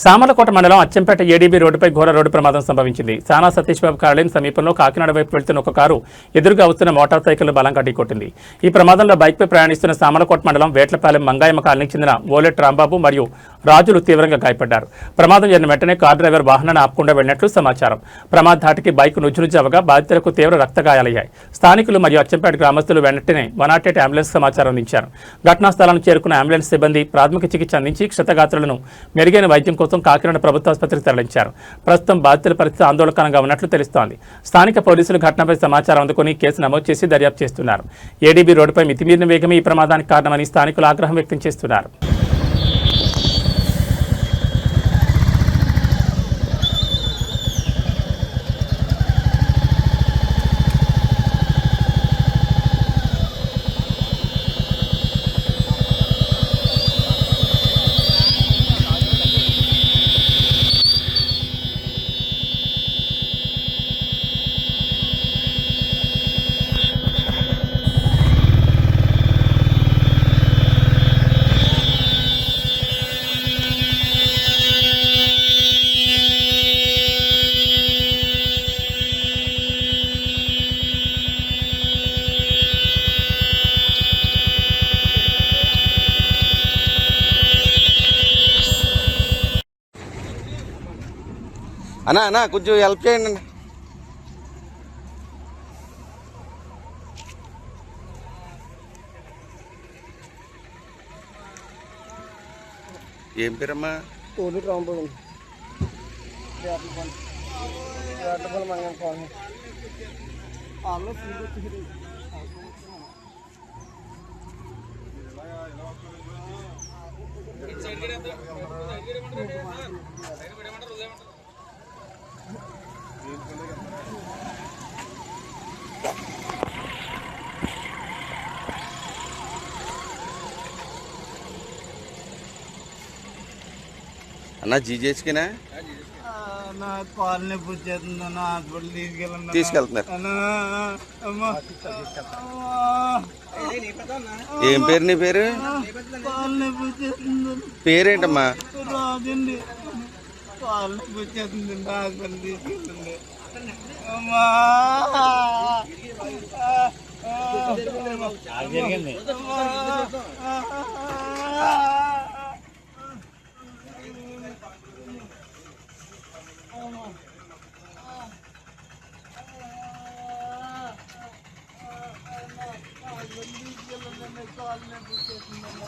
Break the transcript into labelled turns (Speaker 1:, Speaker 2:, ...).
Speaker 1: సామర్లకోట మండలం అచ్చంపేట ఏడీబీ రోడ్డుపై ఘోర రోడ్డు ప్రమాదం సంభవించింది. సానా సతీష్ బాబు కార్యాలయం సమీపంలో కాకినాడ వైపు వెళ్తున్న ఒక కారు ఎదురుగా వస్తున్న మోటార్ సైకిల్ బలంగా ఢీకొట్టింది. ఈ ప్రమాదంలో బైక్పై ప్రయాణిస్తున్న సామర్లకోట మండలం వేట్లపాలెం మంగాయమ్మ కాలనీకి చెందిన ఓలెట్ రాంబాబు మరియు రాజులు తీవ్రంగా గాయపడ్డారు. ప్రమాదం జరిగిన వెంటనే కారు డ్రైవర్ వాహనాన్ని ఆపకుండా వెళ్లినట్లు సమాచారం. ప్రమాద ధాటికి బైక్ నుజ్జునుజ్జవగా బాధితులకు తీవ్ర రక్తగాయాలయ్యాయి. స్థానికులు మరియు అచ్చంపేట గ్రామస్తులు వెంటనే 108 అంబులెన్స్ సమాచారం అందించారు. ఘటనా స్థలానికి చేరుకున్న అంబులెన్స్ సిబ్బంది ప్రాథమిక చికిత్స అందించి క్షతగాత్రులను మెరుగైన వైద్యం కోసం కాకినాడ ప్రభుత్వ ఆసుపత్రికి తరలించారు. ప్రస్తుతం బాధితుల పరిస్థితి ఆందోళనకరంగా ఉన్నట్లు తెలుస్తోంది. స్థానిక పోలీసులు ఘటనపై సమాచారం అందుకుని కేసు నమోదు చేసి దర్యాప్తు చేస్తున్నారు. ఏడీబీ రోడ్డుపై మితిమీరిన వేగమే ఈ ప్రమాదానికి కారణమని స్థానికులు ఆగ్రహం వ్యక్తం చేస్తున్నారు.
Speaker 2: అన్నా కొంచెం హెల్ప్ చేయండి అన్న. ఏం పేరమ్మా?
Speaker 3: ఓలెట్ రాంబాబు.
Speaker 2: అన్నా జీజేస్కినా
Speaker 3: కాలనీ పుచ్చేస్తుందన్న హాస్పిటల్
Speaker 2: తీసుకెళ్తున్నారు. ఏం పేరు నీ పేరు?
Speaker 3: కాలనీ పుచ్చేస్తుంది.
Speaker 2: పేరేంటమ్మా?
Speaker 3: రాజండి. కాలనీ పుచ్చేస్తుందండి, హాస్పిటల్ తీసుకెళ్ళండి. అమ్మా జరిగింది. కాలనీ పుచ్చేస్తుందన్న.